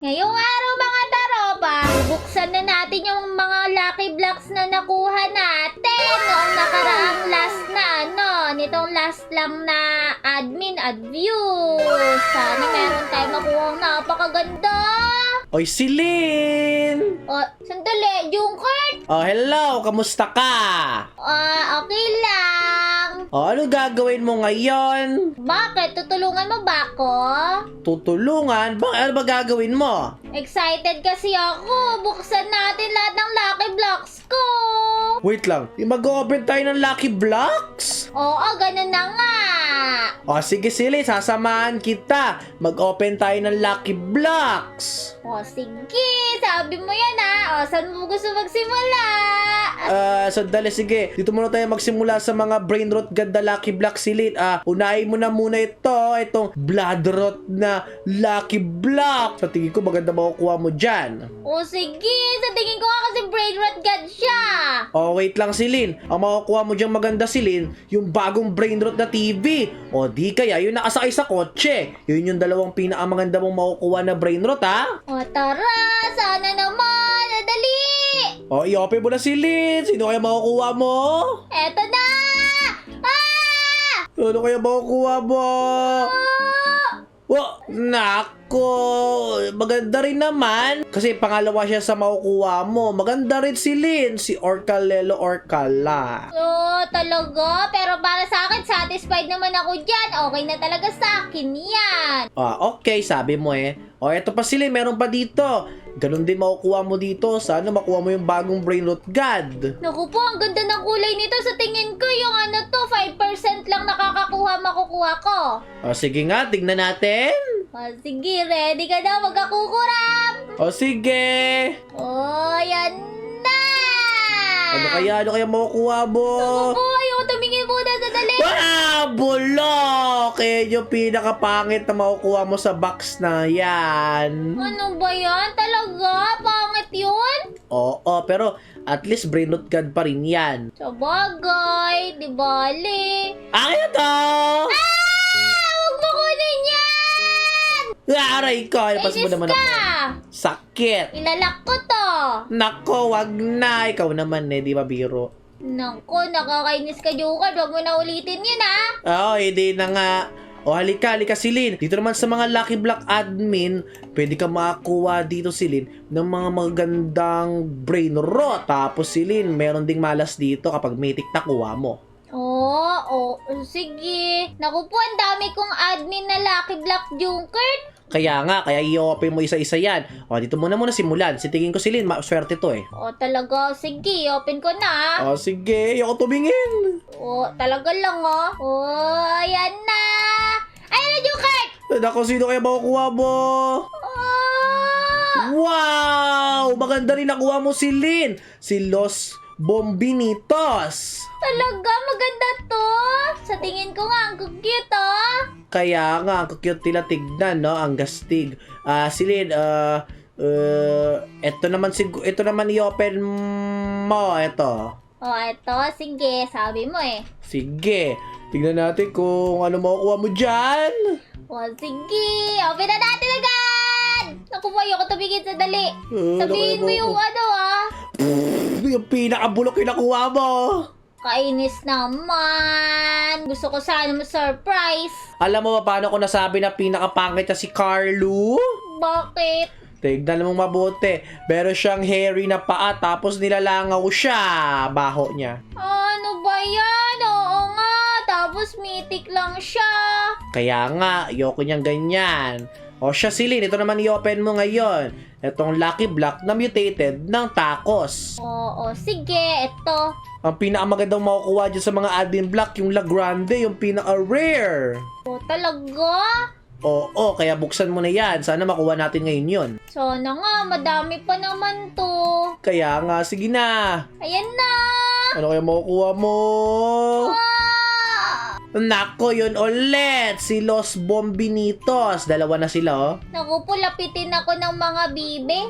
Ngayong araw mga taropa, buksan na natin yung mga lucky blocks na nakuha natin noong nakaraang last na nitong last lang na admin at views. Sana meron tayong makuhang napakaganda. Oy, Celine! Oh, sandali, Junkert? Oh, hello! Kamusta ka? Okay lang. Oh, ano gagawin mo ngayon? Bakit? Tutulungan mo ba ako? Tutulungan? Ano ba gagawin mo? Excited kasi ako. Buksan natin lahat ng lucky blocks ko. Wait lang, mag-open tayo ng Lucky Blocks? Oo, ganun na nga. Oh, sige Celine, sasamahan kita. Mag-open tayo ng Lucky Blocks. O, sige. Sabi mo yan, ha. O, saan mo gusto magsimula? Sandali, sige. Dito muna tayo magsimula sa mga brain rot ganda Lucky Block, Celine. Unahin mo na muna itong blood rot na Lucky Block. Sa tingin ko, maganda makukuha mo dyan. O, sige. Sa tingin ko nga kasi brain rot god siya. Oh, wait lang, Celine. Ang makukuha mo dyan maganda, Celine, yung bagong brain rot na TV. O, di kaya yung nakasakay sa kotse. Yun yung dalawang pinakamaganda mong makukuha na brain rot, ha? O, tara. Sana naman. Dali. O, i-open mo na, Celine. Sino kaya makukuha mo? Eto na. Ano kaya makukuha mo? Oh, nako, maganda rin naman. Kasi pangalawa siya sa makukuha mo. Maganda rin si Lynn, si Orcalelo Orcala. Talaga? Pero para sa akin, satisfied naman ako dyan. Okay na talaga sa akin yan. Okay, sabi mo eh. Eto pa si Lynn, meron pa dito. Ganon din makukuha mo dito. Sana makuha mo yung bagong brain rot god. Naku po, ang ganda ng kulay nito. Sa tingin ko, yung 5% lang makukuha ko. Sige nga, tignan natin. Sige, ready ka na? Wag ka kukurap. Sige. Yan na. Ano kaya makukuha mo? Naku po, ayoko tumingin muna sa dali. Bulok! Yung pinakapangit na makukuha mo sa box na yan. Ano ba yan? Talaga? Pangit yun? Oo, pero at least brain rot god pa rin yan. Sa bagay, di bali. Ano to? Huwag mo kunin yan! Aray ko, napas mo Inis naman ka! ako. Sakit. Ilalak ko to. Nako, wag na. Ikaw naman di ba biro? Naku, nakakainis ka, Jukad. Huwag mo na ulitin yun, ha? Hindi na nga. Halika, Celine. Dito naman sa mga Lucky Block admin, pwede ka makakuha dito, Celine, ng mga magandang brain rot. Tapos, Celine, meron ding malas dito kapag mythic na kuha mo. Sige. Naku po, ang dami kong admin na Lucky Block, Junkert. Kaya i-open mo isa-isa yan. Dito muna simulan. Tingin ko, Celine, swerte to eh. Talaga. Sige, open ko na. Sige. Ayoko tumingin. Talaga lang, ayan na. Ayan na, Junkert! Nako, sino kaya makukuha mo? Wow! Maganda rin nakuha mo, Celine. Si Los Bombinitos. Talaga, maganda to. Sa tingin ko nga, ang cute, Kaya nga, ang cute nila tignan, no? Ang gastig. Celine, ito naman i-open mo, ito. Ito, sige, sabi mo eh. Sige, tignan natin kung ano makukuha mo dyan. Sige, open na natin agad. Naku po, ayoko tumingin sa dali. Sabihin mo yung Yung pinakabulok yung nakuha mo. Kainis naman. Gusto ko sana ma-surprise. Alam mo ba paano ko nasabi na pinakapangit na si Carlo? Bakit? Tignan mong mabuti. Meron siyang hairy na paa tapos nilalangaw siya. Baho niya. Ano ba yan? Oo nga. Tapos mythic lang siya. Kaya nga, ayoko niyang ganyan. Siya, Celine, ito naman i-open mo ngayon. Itong Lucky Block na mutated ng tacos. Sige, ito. Ang pinakamagandang makukuha dyan sa mga admin block, yung La Grande, yung pinaka-rare. Talaga? Kaya buksan mo na yan. Sana makuha natin ngayon yun. Sana nga, madami pa naman to. Kaya nga, sige na. Ayan na. Ano kaya makukuha mo? Nako, yun ulit. Si Los Bombinitos. Dalawa na sila, Naku po, lapitin ako ng mga bibe.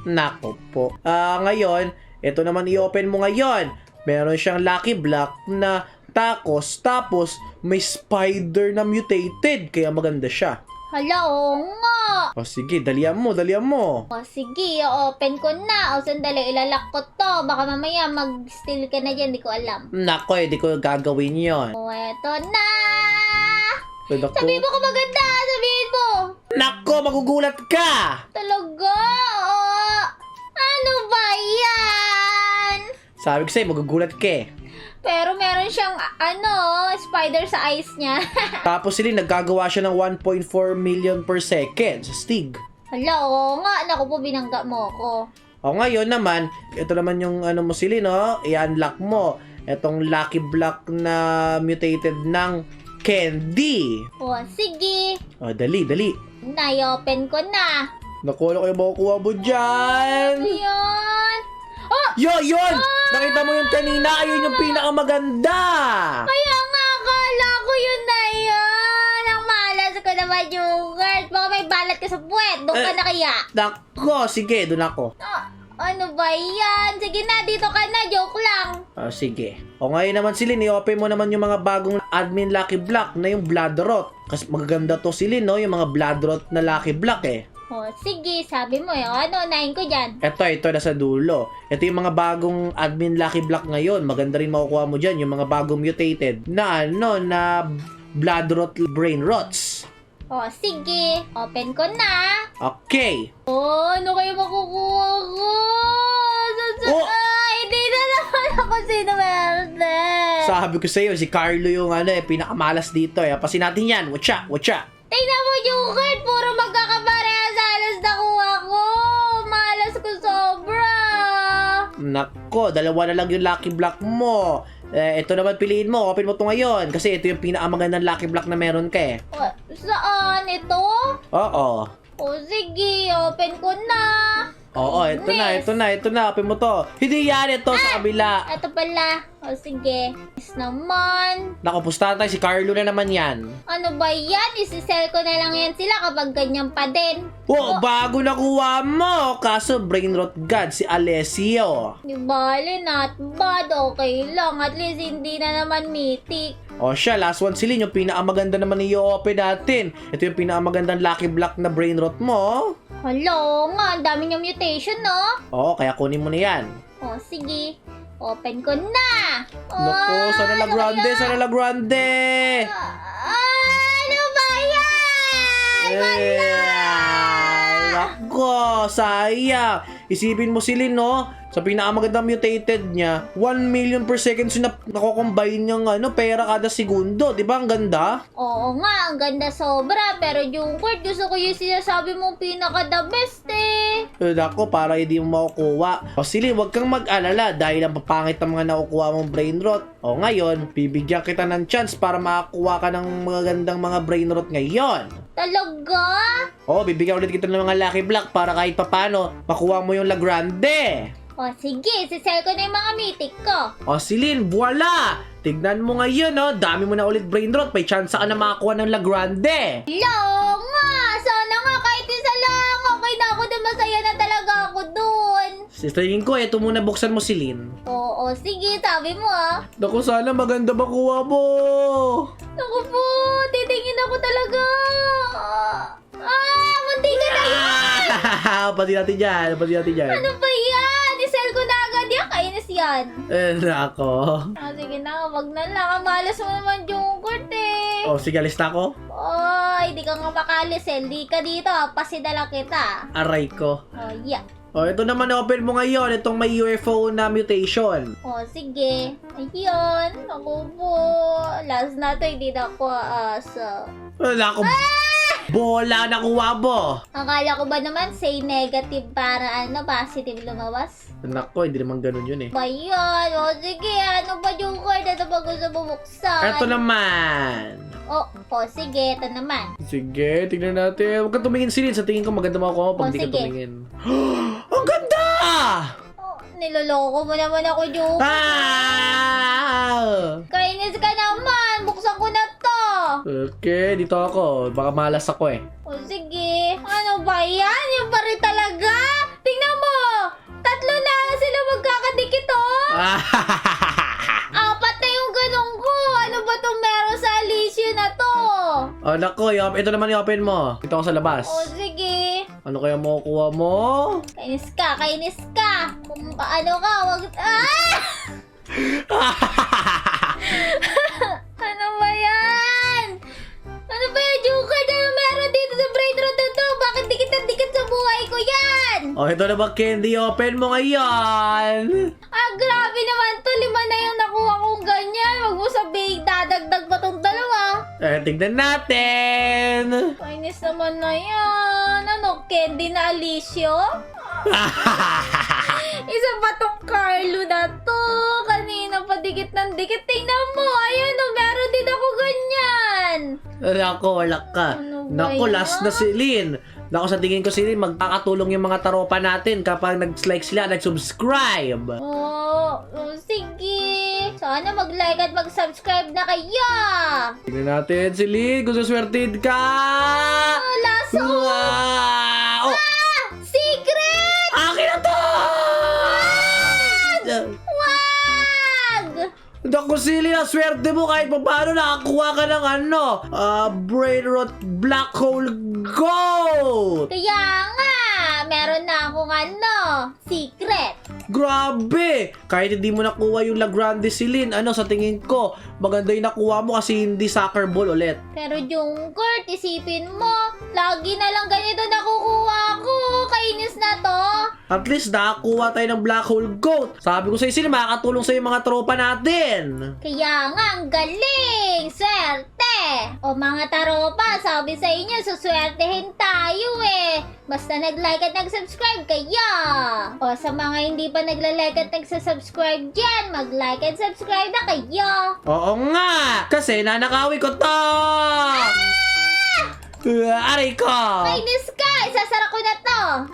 Nako po. Ngayon, ito naman i-open mo ngayon. Meron siyang Lucky Block na tacos, tapos may spider na mutated, kaya maganda siya. Hala, oo nga. O sige, dalian mo, dalian mo. O sige, open ko na. O sandali, ilalak ko to. Baka mamaya mag-steal ka na dyan, di ko alam. Nako, di ko gagawin yon. O, eto na. Nako. Sabihin mo kung maganda, sabihin mo. Nako, magugulat ka! Talaga? Ano ba yan? Sabi ko sa'yo, magugulat ka eh. Pero meron siyang, spider sa eyes niya. Tapos sila, naggagawa siya ng 1.4 million per second sa Stig. Hala, oo nga. Naku po, binangga mo ko. O ngayon naman, ito naman yung ano mo sila, no? I-unlock mo. Itong lucky block na mutated ng candy. O, sige. O, dali, dali. Na-open ko na. Naku, ano kayo makukuha mo dyan? Ayan. Oh! Yun! Nakita mo yung kanina, ayun yung pinakamaganda! Kaya nga, akala ko yun na yun. Ang malas ko naman yung guard. Baka may balat ka sa puwet. Doon ka na kaya. Nako, sige, dun ako. Ano ba yan? Sige na, dito ka na. Joke lang. Sige. O ngayon naman Silin, i-open mo naman yung mga bagong admin lucky block na yung blood rot. Kasi magaganda to Silin, no? Yung mga blood rot na lucky block eh. O, sige. Sabi mo unahin ko dyan. Ito nasa dulo. Ito yung mga bagong admin lucky block ngayon. Maganda rin makukuha mo dyan. Yung mga bagong mutated na na blood rot brain rots. O, sige. Open ko na. Okay. Ano kayo makukuha ko? Oh! Hindi na naman ako sinumerte. Sabi ko sa'yo, si Carlo yung pinakamalas dito. Pasin natin yan. Watcha. Tingnan mo yung card. Puro magkakapareha sa alas na kuha ko. Malas ko sobra. Nako, dalawa na lang yung lucky block mo. Ito naman piliin mo. Open mo to ngayon. Kasi ito yung pinakamagandang lucky block na meron ka eh. Saan? Ito? Oo. O sige, open ko na. Oo, ito na. Open mo to. Hindi yan, ito sa kabila. Ito pala. O sige. Yes naman. Naku, pustahan tayo. Si Carlo na naman yan. Ano ba yan? Isisell ko na lang yan sila kapag ganyan pa din. Bago nakuha mo. Kaso brain rot god si Alessio. Di bale, not bad. Okay lang. At least hindi na naman mythic. O siya, last one Silin. Yung pinakamaganda naman i-open natin. Ito yung pinakamagandang lucky block na brain rot mo. Hello nga, ang dami niyang mutation, no? Oo, kaya kunin mo na yan. O, sige. Open ko na! Naku, sana la grande, sana la grande! Ano ba yan? Nako, sayang. Isipin mo Silin, no? Sa pinakamagandang mutated niya, 1 million per second yung nakocombine niyang pera kada segundo. Di ba? Ang ganda? Oo nga, ang ganda sobra. Pero yung card, gusto ko yung sinasabi mong pinaka-the best eh. Nako, para hindi mo makukuha. O Silin, huwag kang mag-alala dahil ang papangit ng mga nakukuha mong brain rot. O ngayon, bibigyan kita ng chance para makakuha ka ng magagandang mga brain rot ngayon. Talaga? O, bibigyan ulit kita ng mga lucky block para kahit papano makuha mo yung La Grande. O sige, sisell ko na yung mga mythic ko. O Silin, voila! Tignan mo ngayon, no? Dami mo na ulit brain rot. May chance ka na makakuha ng La Grande. Hello nga! Sana nga kahit isa lang. Okay na ako dun. Masaya na talaga ako dun. Tingin ko, eto muna buksan mo, Silin. Oo, sige. Sabi mo Naku, sana maganda makuha mo. Naku po, titingin ako talaga. Munti ka na yan. Pati natin dyan. Ano ba yan? I-sell ko na agad yan. Kainis yan. Nako. Sige na, wag na lang. Malas mo naman yung court eh. O, sige, alis na ako. Hindi ka nga makalis eh. Hindi ka dito. Pasidala kita. Aray ko. Yeah. O, ito naman open mo ngayon. Itong may UFO na mutation. Sige. Ayun. Ako po. Last na to, hindi na ako aasa. Nako. Bola nakuha mo. Akala ko ba naman say negative para positive lumawas? Nako, hindi naman ganun yun eh. Ba yan? Sige. Ano ba yung card? Ano ba gusto mo buksan? Ito naman. Sige. Ito naman. Sige, tingnan natin. Huwag kang tumingin Silin. Sa tingin ko maganda makuha mo pag di ka sige. tumingin. Ang ganda! Niloloko mo naman ako, Joke. Kainis ka naman. Buksan ko na to. Okay, dito ako. Baka malas ako eh. Sige. Ano ba yan? Yung pa rin talaga? Tingnan mo. 3 na sila magkakadikit, Apat na yung ganun ko. Ano ba itong meron sa Alicia na to? Oh, naku, ito naman i-open mo. Ito ako sa labas. O, sige. Ano kaya makukuha mo? Kainis ka, kainis ka. Kung ano ka, wag... Ah! Ano ba yan? Ano ba yan, Joker? Ano meron dito sa brain rot na to? Bakit dikit sa buhay ko yan? Oh, ito na ba, Candy? Open mo ngayon. Ah, grabe naman to. 5 na yung nakuha kong ganyan. Wag mo sabihin, dadagdag pa tong 2. Tignan natin. Kainis naman na yan. Ano, Candy na Alicio? Isa pa tong Carlo na to. Kanina pa dikit ng dikit. Tingnan mo. Ayan o, meron din ako ganyan. Naku, wala ka. Ano ba Naku, yan? last na si Lynn. Naku, sa tingin ko si Lynn, magkakatulong yung mga taropa natin kapag nag-like sila, nag-subscribe. Oh, sige. Sana mag-like at mag-subscribe na kayo. Tingnan natin si Lynn, kung suswertid ka. Oh, last one. Wow! Oh, Ah! Secret! akin na to! Wag! Naku, si Lynn, ang swerte mo kahit pa paano nakakuha ka ng brain rot black hole goat! Kaya nga, meron na akong secret. Grabe! Kahit hindi mo nakuha yung La Grande si Lynn, sa tingin ko, maganda yung nakuha mo kasi hindi soccer ball ulit. Pero Jungkurt, isipin mo, lagi na lang ganito nakukuha ko. Kainis na to. At least nakakuha tayo ng black hole goat. Sabi ko sa'yo, sino makakatulong sa'yo mga tropa natin? Kaya nga, ang galing! Swerte! O mga taropa, sabi sa inyo, suswertehin tayo eh. Basta nag-like at nag-subscribe kayo. O sa mga hindi pa nagla-like at nagsasubscribe dyan, mag-like at subscribe na kayo. Oo nga! Kasi nanakawi ko to! Aray ko! Kainis ka! Isasara ko na to.